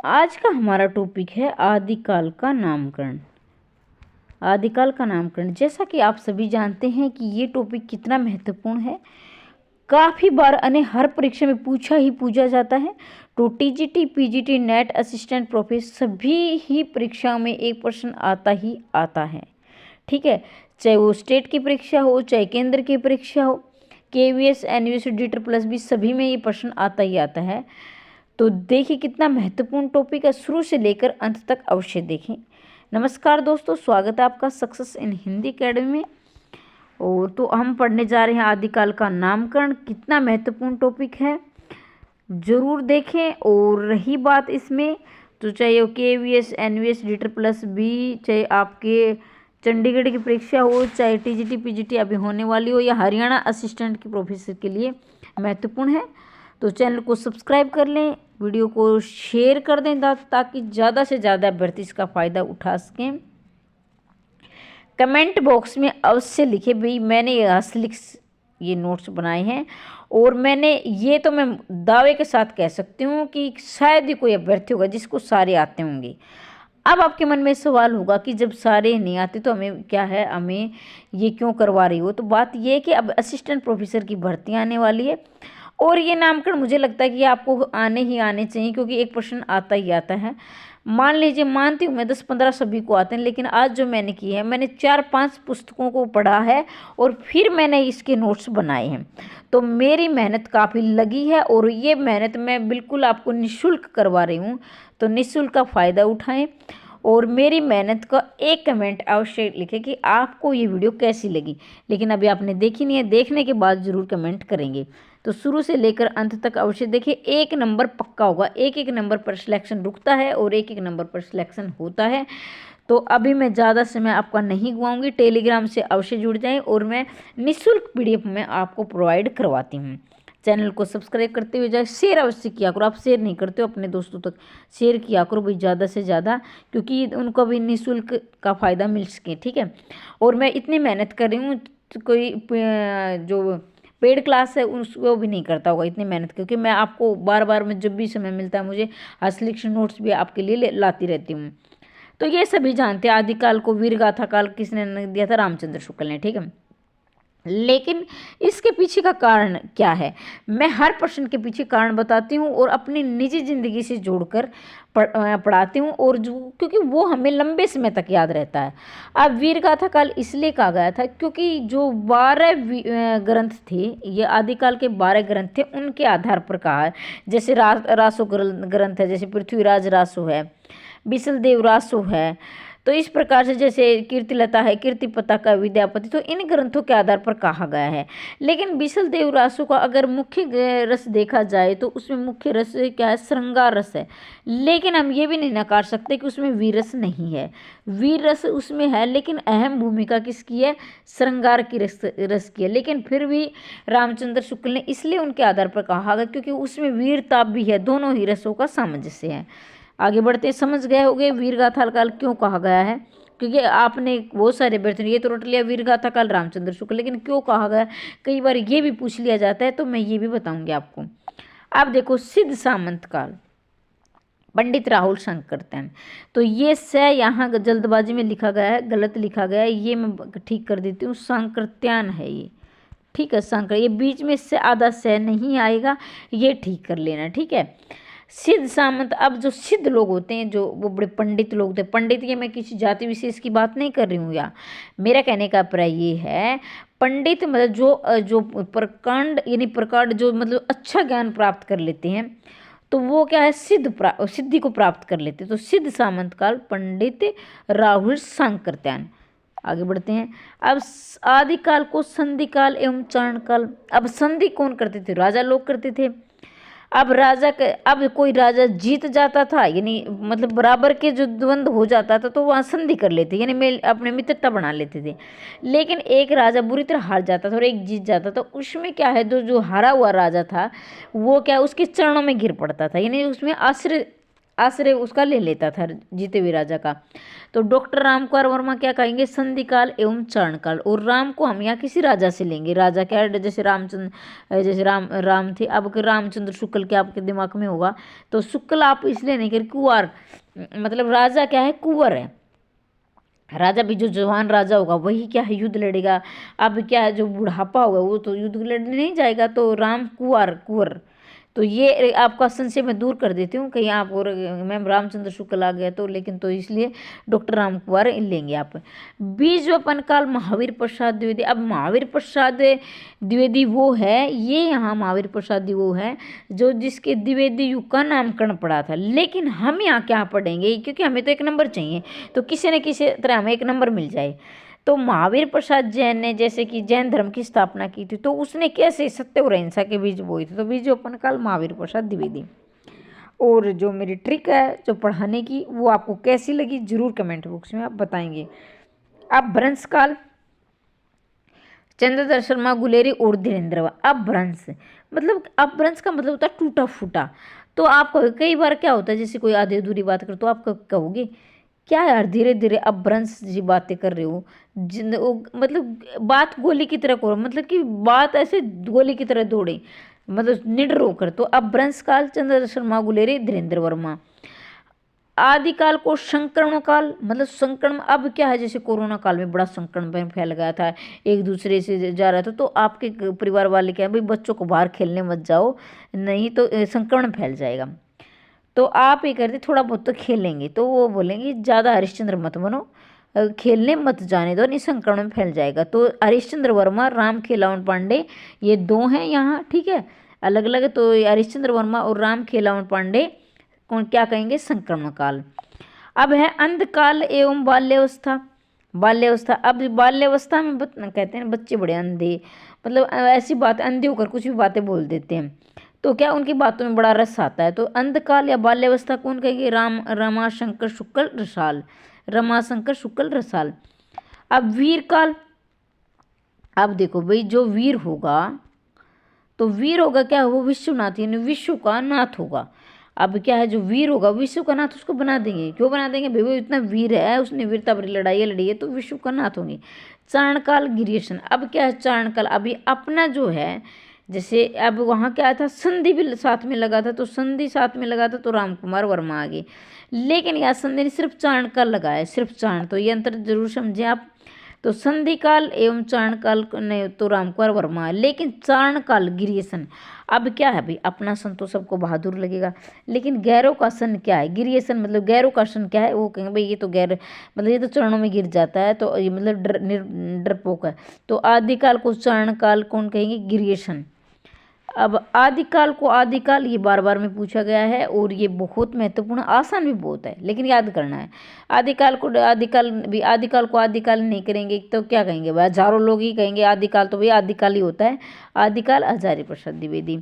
आज का हमारा टॉपिक है आदिकाल का नामकरण। आदिकाल का नामकरण, जैसा कि आप सभी जानते हैं कि ये टॉपिक कितना महत्वपूर्ण है। काफ़ी बार हर परीक्षा में पूछा जाता है। तो TGT, PGT, net, assistant professor सभी ही परीक्षाओं में एक प्रश्न आता ही आता है। ठीक है, चाहे वो स्टेट की परीक्षा हो, चाहे केंद्र की परीक्षा हो, केवीएस, एनवीएस, डीटर प्लस भी, सभी में ये प्रश्न आता ही आता है। तो देखिए कितना महत्वपूर्ण टॉपिक है, शुरू से लेकर अंत तक अवश्य देखें। नमस्कार दोस्तों, स्वागत है आपका सक्सेस इन हिंदी अकेडमी में। और तो हम पढ़ने जा रहे हैं आदिकाल का नामकरण। कितना महत्वपूर्ण टॉपिक है, ज़रूर देखें। और रही बात इसमें, तो चाहे केवीएस, एनवीएस, डीटर प्लस भी, चाहे आपके चंडीगढ़ की परीक्षा हो, चाहे टीजीटी, पीजीटी अभी होने वाली हो, या हरियाणा असिस्टेंट की प्रोफेसर के लिए महत्वपूर्ण है। तो चैनल को सब्सक्राइब कर लें, वीडियो को शेयर कर दें ताकि ज़्यादा से ज़्यादा अभ्यर्थी इसका फ़ायदा उठा सकें। कमेंट बॉक्स में अवश्य लिखे भाई मैंने ये नोट्स बनाए हैं, और मैं दावे के साथ कह सकती हूँ कि शायद ही कोई अभ्यर्थी होगा जिसको सारे आते होंगे। अब आपके मन में सवाल होगा कि जब सारे नहीं आते तो हमें क्या है, हमें ये क्यों करवा रही हो। तो बात ये है कि अब असिस्टेंट प्रोफेसर की भर्ती आने वाली है, और ये नामकरण मुझे लगता है कि आपको आने ही आने चाहिए, क्योंकि एक प्रश्न आता ही आता है। मान लीजिए, मानती हूँ मैं 10-15 सभी को आते हैं, लेकिन आज जो मैंने की है, मैंने 4-5 पुस्तकों को पढ़ा है और फिर मैंने इसके नोट्स बनाए हैं। तो मेरी मेहनत काफ़ी लगी है, और ये मेहनत मैं बिल्कुल आपको निःशुल्क करवा रही हूँ। तो निःशुल्क का फ़ायदा उठाएं, और मेरी मेहनत का एक कमेंट अवश्य लिखें कि आपको ये वीडियो कैसी लगी। लेकिन अभी आपने देखी नहीं है, देखने के बाद ज़रूर कमेंट करेंगे। तो शुरू से लेकर अंत तक अवश्य देखिए, 1 नंबर पक्का होगा। एक नंबर पर सिलेक्शन रुकता है और एक नंबर पर सिलेक्शन होता है। तो अभी मैं ज़्यादा समय आपका नहीं गवाऊंगी, टेलीग्राम से अवश्य जुड़ जाएं, और मैं निःशुल्क पीडीएफ में आपको प्रोवाइड करवाती हूँ। चैनल को सब्सक्राइब करते हुए जाए, शेयर अवश्य किया करो। आप शेयर नहीं करते हो, अपने दोस्तों तक शेयर किया करो भाई ज़्यादा से ज़्यादा, क्योंकि उनको भी निःशुल्क का फ़ायदा मिल सके। ठीक है, और मैं इतनी मेहनत कर रही हूँ, तो कोई जो पेड क्लास है उसको भी नहीं करता होगा इतनी मेहनत, क्योंकि मैं आपको बार बार में जब भी समय मिलता है मुझे सिलेक्शन नोट्स भी आपके लिए लाती रहती हूँ। तो ये सभी जानते हैं आदिकाल को वीर गाथा काल किसने दिया था, रामचंद्र शुक्ल ने। ठीक है, लेकिन इसके पीछे का कारण क्या है, मैं हर प्रश्न के पीछे कारण बताती हूँ और अपनी निजी ज़िंदगी से जोड़कर पढ़ाती हूँ, और जो क्योंकि वो हमें लंबे समय तक याद रहता है। अब वीर गाथा काल इसलिए कहा गया था क्योंकि जो 12 ग्रंथ थे, ये आदिकाल के 12 ग्रंथ थे, उनके आधार पर कहा है। जैसे रासो ग्रंथ है, जैसे पृथ्वीराज रासो है, बिसलदेव रासो है। तो इस प्रकार से जैसे कीर्तिलता है, कीर्तिपता का विद्यापति, तो इन ग्रंथों के आधार पर कहा गया है। लेकिन बिसलदेव रासो का अगर मुख्य रस देखा जाए तो उसमें मुख्य रस क्या है, श्रृंगार रस है। लेकिन हम ये भी नहीं नकार सकते कि उसमें वीर रस नहीं है। वीर रस उसमें है, लेकिन अहम भूमिका किसकी है, श्रृंगार की रस की है। लेकिन फिर भी रामचंद्र शुक्ल ने इसलिए उनके आधार पर कहा गया क्योंकि उसमें वीरता भी है, दोनों ही रसों का सामंजस्य है। आगे बढ़ते समझ गए होंगे वीर गाथा काल क्यों कहा गया है, क्योंकि आपने बहुत सारे अभ्यर्थियों ने ये तो रट लिया वीर गाथा काल रामचंद्र शुक्ल, लेकिन क्यों कहा गया कई बार ये भी पूछ लिया जाता है, तो मैं ये भी बताऊंगी आपको। अब देखो, सिद्ध सामंत काल, पंडित राहुल शंकरत्यान। तो ये स यहाँ जल्दबाजी में लिखा गया है, गलत लिखा गया है, ये मैं ठीक कर देती हूँ, शंकरत्यान है ये। ठीक है, शंकर, ये बीच में से आधा स नहीं आएगा, ये ठीक कर लेना। ठीक है, सिद्ध सामंत। अब जो सिद्ध लोग होते हैं, जो वो बड़े पंडित लोग थे, पंडित ये मैं किसी जाति विशेष की बात नहीं कर रही हूँ, या मेरा कहने का अभिप्राय ये है, पंडित मतलब जो प्रकांड यानी प्रकांड जो मतलब अच्छा ज्ञान प्राप्त कर लेते हैं, तो वो क्या है, सिद्धि को प्राप्त कर लेते हैं। तो सिद्ध सामंत काल, पंडित राहुल शंकरत्यान। आगे बढ़ते हैं। अब आदिकाल को संधि काल एवं चारण काल। अब संधि कौन करते थे, राजा लोग करते थे। अब कोई राजा जीत जाता था, यानी मतलब बराबर के जो द्वंद्व हो जाता था, तो वहाँ संधि कर लेते, यानी मेल अपने मित्रता बना लेते थे। लेकिन एक राजा बुरी तरह हार जाता था और एक जीत जाता था, उसमें क्या है, जो हारा हुआ राजा था वो क्या, उसके चरणों में गिर पड़ता था, यानी उसमें आश्रय आश्रय उसका ले लेता था जीते हुए राजा का। तो डॉक्टर रामकुमार वर्मा क्या कहेंगे, संधि काल एवं चारण काल। और राम को हम यहाँ किसी राजा से लेंगे। राजा क्या है, जैसे रामचंद्र, जैसे राम थे, अब रामचंद्र शुक्ल के आपके दिमाग में होगा, तो शुक्ल आप इसलिए नहीं कर, कुंवर, मतलब राजा क्या है, कुंवर है। राजा भी जो जवान राजा होगा वही क्या है, युद्ध लड़ेगा। अब क्या है, जो बुढ़ापा होगा वो तो युद्ध लड़ने नहीं जाएगा। तो राम कुंवर, कुंवर। तो ये आपका संशय मैं दूर कर देती हूँ, कहीं आप और मैम रामचंद्र शुक्ल आ गया तो, लेकिन तो इसलिए डॉक्टर राम कुंवर लेंगे आप। बीजवपन काल महावीर प्रसाद द्विवेदी। अब महावीर प्रसाद द्विवेदी वो है, ये यहाँ महावीर प्रसाद वो है जो जिसके द्विवेदी युग का नामकरण पड़ा था। लेकिन हम यहाँ क्या पढ़ेंगे, क्योंकि हमें तो एक नंबर चाहिए, तो किसी न किसी तरह हमें एक नंबर मिल जाए। तो महावीर प्रसाद जैन ने जैसे कि जैन धर्म की स्थापना की थी, तो उसने कैसे सत्य और अहिंसा के बीज बोए थे, तो बीजोपन काल महावीर प्रसाद द्विवेदी। और जो मेरी ट्रिक है जो पढ़ाने की, वो आपको कैसी लगी जरूर कमेंट बॉक्स में आप बताएंगे। अब भ्रंश काल, चंद्रधर शर्मा गुलेरी और धीरेन्द्र। अब भ्रंश मतलब, अब भ्रंश का मतलब होता है टूटा फूटा। तो आप कई बार क्या होता है, जैसे कोई आधी अधूरी बात कर, तो आप कहोगे क्या यार धीरे धीरे अपभ्रंश जी बातें कर रहे हो, मतलब बात गोली की तरह करो, मतलब कि बात ऐसे गोली की तरह दौड़े, मतलब निडर होकर। तो अपभ्रंश काल, चंद्रधर शर्मा गुलेरी, धीरेन्द्र वर्मा। आदिकाल को संक्रमण काल, मतलब संक्रमण, अब क्या है, जैसे कोरोना काल में बड़ा संक्रमण फैल गया था, एक दूसरे से जा रहा था, तो आपके परिवार वाले क्या, भाई बच्चों को बाहर खेलने मत जाओ, नहीं तो संक्रमण फैल जाएगा। तो आप ये करते थोड़ा बहुत तो खेलेंगे, तो वो बोलेंगे ज़्यादा हरिश्चंद्र मत बनो, खेलने मत जाने दो, नहीं संक्रमण फैल जाएगा। तो हरिश्चंद्र वर्मा, राम खेलावन पांडे, ये दो हैं यहाँ, ठीक है, अलग अलग। तो हरिश्चंद्र वर्मा और राम खेलावन पांडे कौन क्या कहेंगे, संक्रमण काल। अब है अंधकाल एवं बाल्यावस्था। बाल्यावस्था, अब बाल्यावस्था में कहते हैं बच्चे बड़े अंधे, मतलब ऐसी बात, अंधे होकर कुछ भी बातें बोल देते हैं, तो क्या उनकी बातों में बड़ा रस आता है। तो अंधकाल या बाल्यावस्था कौन कहेंगे, रमाशंकर शुक्ल रसाल, रमाशंकर शुक्ल रसाल। अब वीर काल, अब देखो भाई जो वीर होगा, तो वीर होगा क्या, वो विश्वनाथ यानी विश्व का नाथ होगा। अब क्या है, जो वीर होगा विश्व का नाथ, उसको बना देंगे। क्यों बना देंगे भाई, वो इतना वीर है, उसने वीरता भरी लड़ाई लड़ी है, तो विश्व का नाथ होंगे। चारणकाल गिरियसन, अब क्या है चारणकाल, अभी अपना जो है, जैसे अब वहाँ क्या था, संधि भी साथ में लगा था, तो संधि साथ में लगा था, तो रामकुमार वर्मा आ गए। लेकिन यहाँ संधि सिर्फ चारणकाल लगा है, सिर्फ चारण, तो ये अंतर जरूर समझें आप। तो संधि काल एवं चारण काल ने तो रामकुमार वर्मा है, लेकिन चारण काल गिरियसन, अब क्या है भाई, अपना सन तो सबको बहादुर लगेगा, लेकिन गैरों का सन क्या है, गिरियसन मतलब गैरों का सन क्या है, वो कहेंगे भाई ये तो गैर, मतलब ये तो चरणों में गिर जाता है, तो ये मतलब डरपोक है। तो आदिकाल को चारण काल कौन कहेंगे, गिरियसन। अब आदिकाल को आदिकाल, ये बार बार में पूछा गया है, और ये बहुत महत्वपूर्ण, आसान भी बहुत है, लेकिन याद करना है। आदिकाल को आदिकाल भी, आदिकाल को आदिकाल नहीं करेंगे तो क्या कहेंगे भाई, हजारों लोग ही कहेंगे आदिकाल, तो भाई आदिकाल ही होता है। आदिकाल हजारी प्रसाद द्विवेदी।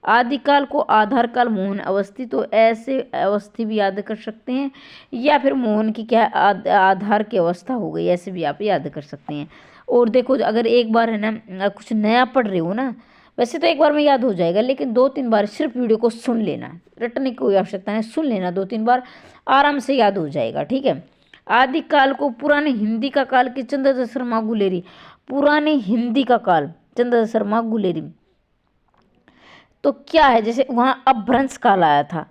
आदिकाल को आधार काल मोहन अवस्थी, तो ऐसे अवस्थी भी याद कर सकते हैं, या फिर मोहन की क्या आधार की अवस्था हो गई, ऐसे भी आप याद कर सकते हैं। और देखो अगर एक बार है ना कुछ नया पढ़ रहे हो ना, वैसे तो एक बार में याद हो जाएगा, लेकिन 2-3 बार सिर्फ वीडियो को सुन लेना, रटने की कोई आवश्यकता नहीं, सुन लेना 2-3 बार, आराम से याद हो जाएगा, ठीक है। आदिकाल को पुराने हिंदी का काल की, चंद्रधर शर्मा गुलेरी। पुराने हिंदी का काल, चंद्रधर शर्मा गुलेरी। तो क्या है, जैसे वहाँ अपभ्रंश काल आया था,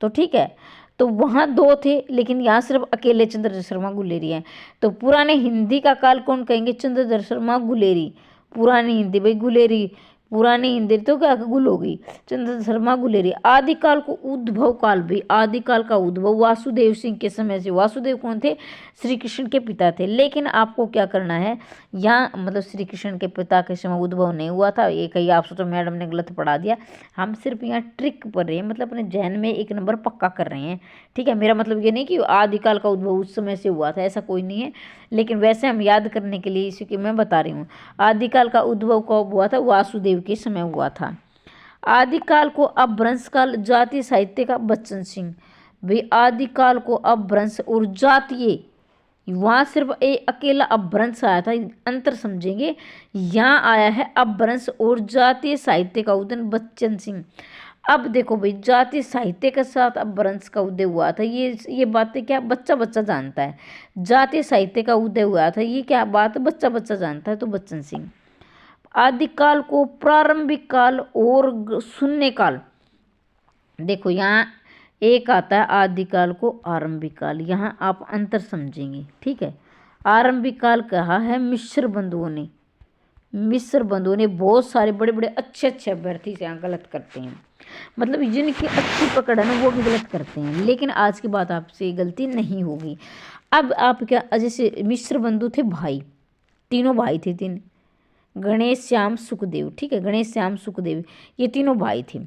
तो ठीक है, तो वहाँ 2 थे, लेकिन यहाँ सिर्फ अकेले चंद्रधर शर्मा गुलेरी हैं। तो पुराने हिंदी का काल कौन कहेंगे, चंद्रधर शर्मा गुलेरी। पुरानी हिंदी भाई गुलेरी, पुरानी हिंदी तो क्या गुल होगी, चंद्रधर शर्मा गुलेरी। आदिकाल को उद्भव काल भी, आदिकाल का उद्भव वासुदेव सिंह के समय से। वासुदेव कौन थे, श्री कृष्ण के पिता थे, लेकिन आपको क्या करना है, यहाँ मतलब श्री कृष्ण के पिता के समय उद्भव नहीं हुआ था, ये कहीं आप सोचो मैडम ने गलत पढ़ा दिया, हम सिर्फ यहाँ ट्रिक पढ़ रहे हैं, मतलब अपने जहन में एक नंबर पक्का कर रहे हैं, ठीक है। मेरा मतलब ये नहीं कि आदिकाल का उद्भव उस समय से हुआ था, ऐसा कोई नहीं है, लेकिन वैसे हम याद करने के लिए इसी की मैं बता रही हूँ। आदिकाल का उद्भव कब हुआ था, वासुदेव के समय हुआ था। आदिकाल को अपभ्रंश काल, जातीय साहित्य का बच्चन सिंह। भाई आदिकाल को अपभ्रंश और जातीय, वहाँ सिर्फ एक अकेला अपभ्रंश आया था, अंतर समझेंगे। यहाँ आया है अपभ्रंश और जातीय साहित्य का उदन, बच्चन सिंह। अब देखो भाई, जाति साहित्य के साथ अब ब्रंश का उदय हुआ था, ये बातें क्या बच्चा बच्चा जानता है। जाति साहित्य का उदय हुआ था, ये क्या बात बच्चा बच्चा जानता है। तो बच्चन सिंह। आदिकाल को प्रारंभिक काल और शून्य काल, देखो यहाँ एक आता है आदिकाल को आरंभिक काल, यहाँ आप अंतर समझेंगे, ठीक है। आरंभिक काल कहा है मिस्र बंधुओं ने, मिस्र बंधुओं ने बहुत सारे बड़े बड़े अच्छे अच्छे अभ्यर्थी से यहाँ गलत करते हैं, मतलब जिनकी अच्छी पकड़ है ना वो भी गलत करते हैं, लेकिन आज की बात आपसे ये गलती नहीं होगी। अब आप क्या, जैसे मिस्र बंधु थे भाई, तीनों भाई थे, तीन, गणेश श्याम सुखदेव, ठीक है, गणेश श्याम सुखदेव, ये तीनों भाई थे।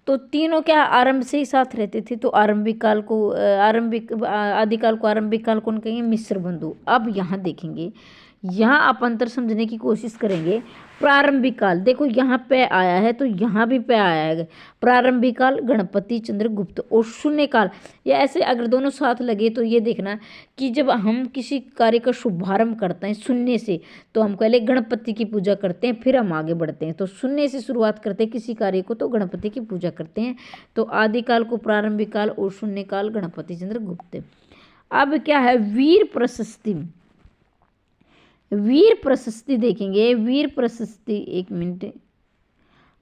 तो तीनों क्या आरंभ से ही साथ रहते थे, तो आरंभिक काल को आदिकाल को आरंभिक काल कौन कहेंगे, मिस्र बंधु। अब यहाँ देखेंगे, यहाँ आप अंतर समझने की कोशिश करेंगे। प्रारंभिक काल, देखो यहाँ पे आया है तो यहाँ भी पे आया है, प्रारंभिक काल गणपति चंद्रगुप्त, और शून्य काल, या ऐसे अगर दोनों साथ लगे तो ये देखना कि जब हम किसी कार्य का शुभारंभ करते हैं शून्य से, तो हम पहले गणपति की पूजा करते हैं, फिर हम आगे बढ़ते हैं। तो शून्य से शुरुआत करते हैं किसी कार्य को तो गणपति की पूजा करते हैं। तो आदिकाल को प्रारंभिक काल और शून्य काल गणपति चंद्रगुप्त। अब क्या है, वीर प्रशस्ति, वीर प्रशस्ति देखेंगे, वीर प्रशस्ति, एक मिनट,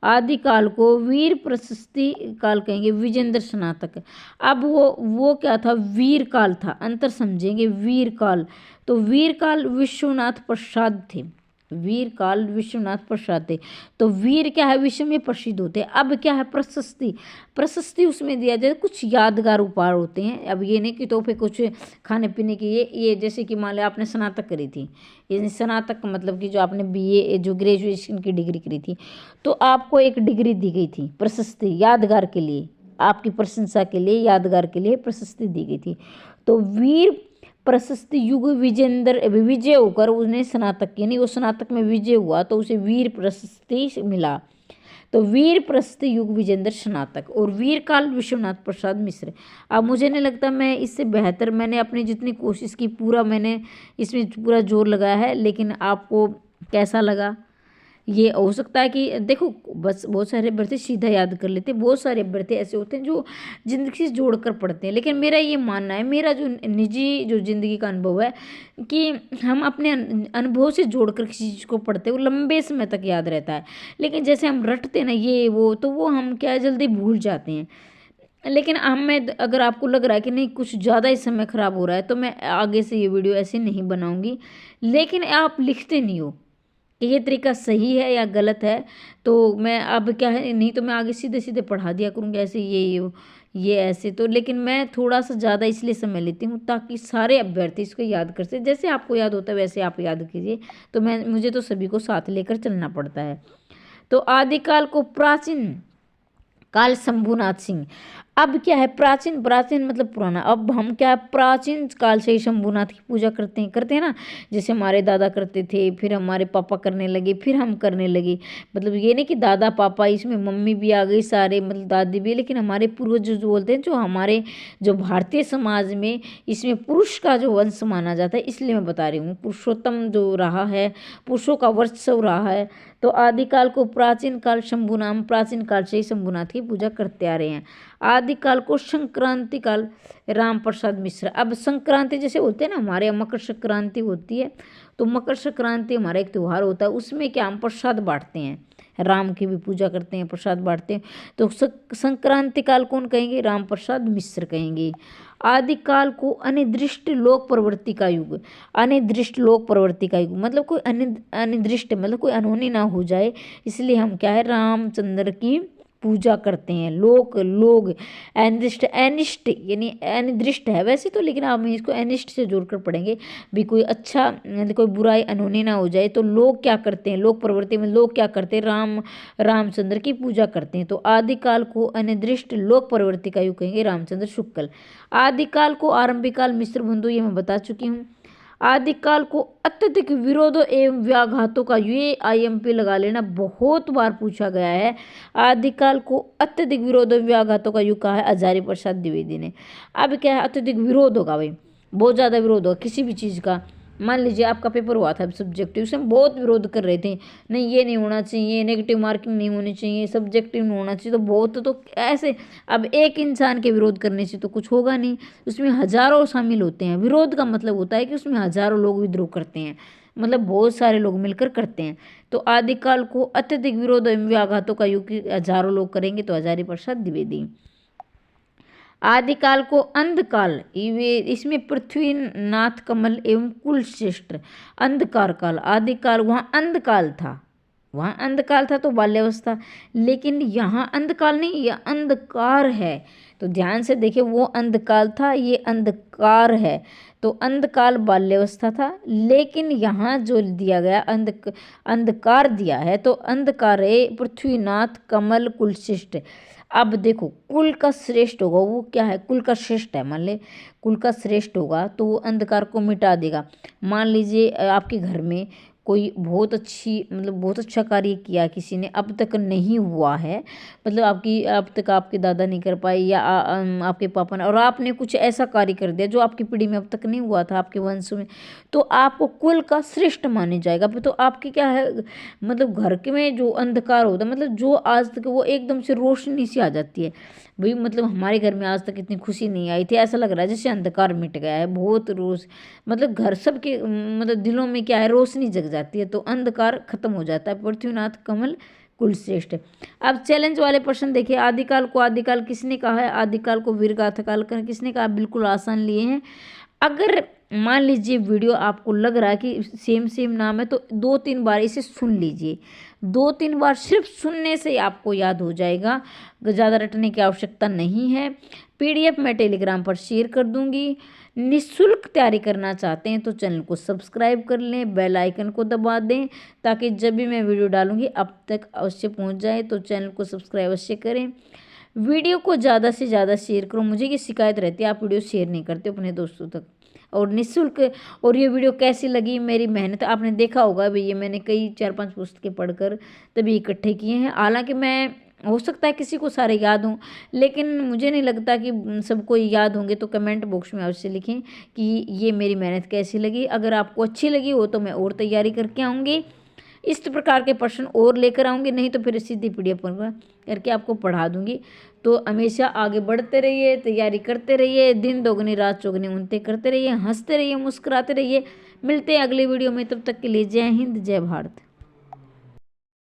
आदिकाल को वीर प्रशस्ति काल कहेंगे, विजेंद्र स्नातक। अब वो क्या था, वीर काल था, अंतर समझेंगे, वीर काल, तो वीर काल विश्वनाथ प्रसाद थे, वीर काल विश्वनाथ प्रसाद थे। तो वीर क्या है, विश्व में प्रसिद्ध होते हैं। अब क्या है, प्रशस्ति, प्रशस्ति उसमें दिया जाए कुछ यादगार उपहार होते हैं। अब ये नहीं कि तोहफे कुछ खाने पीने की, ये जैसे कि मान लिया आपने स्नातक करी थी, ये स्नातक मतलब कि जो आपने बीए जो ग्रेजुएशन की डिग्री करी थी, तो आपको एक डिग्री दी गई थी, प्रशस्ति यादगार के लिए, आपकी प्रशंसा के लिए, यादगार के लिए प्रशस्ति दी गई थी। तो वीर प्रशस्ति युग विजेंद्र विजय होकर उसने स्नातक, यानी वो स्नातक में विजय हुआ तो उसे वीर प्रशस्ति मिला। तो वीर प्रशस्ति युग विजेंद्र स्नातक, और वीर काल विश्वनाथ प्रसाद मिश्र। अब मुझे नहीं लगता मैं इससे बेहतर, मैंने अपनी जितनी कोशिश की पूरा मैंने इसमें पूरा जोर लगाया है, लेकिन आपको कैसा लगा ये हो सकता है कि देखो, बस बहुत सारे अभ्यर्थी सीधा याद कर लेते हैं, बहुत सारे अभ्यर्थी ऐसे होते हैं जो ज़िंदगी से जोड़ कर पढ़ते हैं। लेकिन मेरा ये मानना है, मेरा जो निजी जो ज़िंदगी का अनुभव है कि हम अपने अनुभव से जोड़ कर किसी चीज़ को पढ़ते हैं, वो लंबे समय तक याद रहता है। लेकिन जैसे हम रटते हैं ना ये वो, तो वो हम क्या है जल्दी भूल जाते हैं। लेकिन अब मैं, अगर आपको लग रहा है कि नहीं कुछ ज़्यादा ही समय ख़राब हो रहा है, तो मैं आगे से ये वीडियो ऐसे नहीं बनाऊँगी। लेकिन आप लिखते नहीं हो कि ये तरीका सही है या गलत है, तो मैं अब क्या है, नहीं तो मैं आगे सीधे सीधे पढ़ा दिया करूँगी ऐसे ये ऐसे। तो लेकिन मैं थोड़ा सा ज़्यादा इसलिए समय लेती हूँ ताकि सारे अभ्यर्थी इसको याद कर सकें। जैसे आपको याद होता है वैसे आप याद कीजिए, तो मुझे तो सभी को साथ लेकर चलना पड़ता है। तो आदिकाल को प्राचीन काल शंभुनाथ सिंह। अब क्या है, प्राचीन, प्राचीन मतलब पुराना। अब हम क्या है, प्राचीन काल से ही शंभुनाथ की पूजा करते हैं ना, जैसे हमारे दादा करते थे, फिर हमारे पापा करने लगे, फिर हम करने लगे। मतलब ये नहीं कि दादा पापा, इसमें मम्मी भी आ गई सारे, मतलब दादी भी, लेकिन हमारे पूर्वज जो बोलते हैं, जो हमारे जो भारतीय समाज में इसमें पुरुष का जो वंश माना जाता है, इसलिए मैं बता रही हूँ, पुरुषोत्तम जो रहा है, पुरुषों का वर्चस्व रहा है। तो आदिकाल को प्राचीन काल शंभुनाम, प्राचीन काल से ही शंभुनाथ की पूजा करते आ रहे हैं। आदिकाल को संक्रांति काल राम प्रसाद मिश्र। अब संक्रांति जैसे होते हैं ना, हमारे यहाँ मकर संक्रांति होती है, तो मकर संक्रांति हमारा एक त्यौहार होता है, उसमें क्या हम प्रसाद बांटते हैं, राम की भी पूजा करते हैं, प्रसाद बांटते हैं। तो संक्रांति काल कौन कहेंगे, राम प्रसाद मिश्र कहेंगे। आदिकाल को अनिर्दिष्ट लोक प्रवृत्ति का युग। अनिर्दिष्ट लोक प्रवृत्ति का युग मतलब कोई अनिर्दिष्ट मतलब कोई अनहोनी ना हो जाए, इसलिए हम क्या है रामचंद्र की पूजा करते हैं। लोग अनिर्दिष्ट, अनिष्ट यानी अनिर्दिष्ट है वैसे तो, लेकिन आप इसको अनिष्ट से जोड़कर पढ़ेंगे भी, कोई अच्छा कोई बुराई अनहोनी ना हो जाए। तो लोग क्या करते हैं, लोक प्रवृत्ति में लोग क्या करते हैं, रामचंद्र की पूजा करते हैं। तो आदिकाल को अनिर्दिष्ट लोक प्रवृत्ति का युग कहेंगे, रामचंद्र शुक्ल। आदिकाल को आरंभिक काल मिस्र बंधु, ये मैं बता चुकी हूँ। आदिकाल को अत्यधिक विरोधों एवं व्याघातों का, ये आईएमपी लगा लेना, बहुत बार पूछा गया है। आदिकाल को अत्यधिक विरोधों व्याघातों का युग कहा है आचार्य प्रसाद द्विवेदी ने। अब क्या है, अत्यधिक विरोध होगा भाई, बहुत ज़्यादा विरोध होगा किसी भी चीज़ का, मान लीजिए आपका पेपर हुआ था सब्जेक्टिव, उसमें बहुत विरोध कर रहे थे, नहीं ये नहीं होना चाहिए, नेगेटिव मार्किंग नहीं होनी चाहिए, सब्जेक्टिव नहीं होना चाहिए, तो बहुत तो ऐसे। अब एक इंसान के विरोध करने से तो कुछ होगा नहीं, उसमें हजारों शामिल होते हैं। विरोध का मतलब होता है कि उसमें हजारों लोग विद्रोह करते हैं, मतलब बहुत सारे लोग मिलकर करते हैं। तो आदिकाल को अत्यधिक विरोध एवं व्याघातों का युग, हजारों लोग करेंगे तो हजारी प्रसाद द्विवेदी। आदिकाल को अंधकाल, इसमें पृथ्वीनाथ कमल एवं कुलश्रेष्ठ। अंधकार काल, आदिकाल वहाँ अंधकाल था, वहाँ अंधकाल था तो बाल्यावस्था, लेकिन यहाँ अंधकाल नहीं, यह अंधकार है। तो ध्यान से देखिए, वो अंधकाल था, ये अंधकार है। तो अंधकाल बाल्यावस्था था, लेकिन यहाँ जो दिया गया अंधकार दिया है, तो अंधकार है पृथ्वीनाथ कमल कुलश्रेष्ठ। अब देखो, कुल का श्रेष्ठ होगा वो क्या है, कुल का श्रेष्ठ है, मान ले कुल का श्रेष्ठ होगा तो वो अंधकार को मिटा देगा। मान लीजिए आपके घर में कोई बहुत अच्छी, मतलब बहुत अच्छा कार्य किया किसी ने, अब तक नहीं हुआ है, मतलब अब तक आपके दादा नहीं कर पाए या आपके पापा ने, और आपने कुछ ऐसा कार्य कर दिया जो आपकी पीढ़ी में अब तक नहीं हुआ था, आपके वंश में, तो आपको कुल का श्रेष्ठ माने जाएगा। तो आपकी क्या है, मतलब घर के में जो अंधकार होता है, मतलब जो आज तक, वो एकदम से रोशनी सी आ जाती है। भाई मतलब हमारे घर में आज तक इतनी खुशी नहीं आई थी, ऐसा लग रहा है जैसे अंधकार मिट गया है, बहुत रोज, मतलब घर सबके, मतलब दिलों में क्या है, रोशनी जग जाती है, तो अंधकार खत्म हो जाता है। पृथ्वीनाथ कमल कुलश्रेष्ठ। अब चैलेंज वाले प्रश्न देखिए, आदिकाल को आदिकाल किसने कहा है, आदिकाल को वीरगाथा काल किसने कहा, बिल्कुल आसान लिए हैं। अगर मान लीजिए वीडियो आपको लग रहा है कि सेम नाम है, तो 2-3 बार इसे सुन लीजिए, 2-3 बार सिर्फ सुनने से आपको याद हो जाएगा, ज़्यादा रटने की आवश्यकता नहीं है। PDF मैं टेलीग्राम पर शेयर कर दूंगी। निःशुल्क तैयारी करना चाहते हैं तो चैनल को सब्सक्राइब कर लें, बेल आइकन को दबा दें, ताकि जब भी मैं वीडियो डालूंगी अब तक अवश्य पहुंच जाए। तो चैनल को सब्सक्राइब अवश्य करें, वीडियो को ज़्यादा से ज़्यादा शेयर करो। मुझे ये शिकायत रहती है आप वीडियो शेयर नहीं करते अपने दोस्तों तक। और निःशुल्क, और ये वीडियो कैसी लगी, मेरी मेहनत आपने देखा होगा भाई, ये मैंने कई 4-5 पुस्तकें पढ़कर तभी इकट्ठे किए हैं। हालांकि मैं, हो सकता है किसी को सारे याद हों, लेकिन मुझे नहीं लगता कि सबको याद होंगे। तो कमेंट बॉक्स में अवश्य लिखें कि ये मेरी मेहनत कैसी लगी। अगर आपको अच्छी लगी हो तो मैं और तैयारी करके आऊँगी, इस प्रकार के प्रश्न और लेकर आऊँगी, नहीं तो फिर सीधी PDF पर करके आपको पढ़ा दूँगी। तो हमेशा आगे बढ़ते रहिए, तैयारी करते रहिए, दिन दोगुनी रात चौगुनी उनते करते रहिए, हंसते रहिए, मुस्कुराते रहिए। मिलते हैं अगली वीडियो में, तब तक के लिए जय हिंद, जय भारत।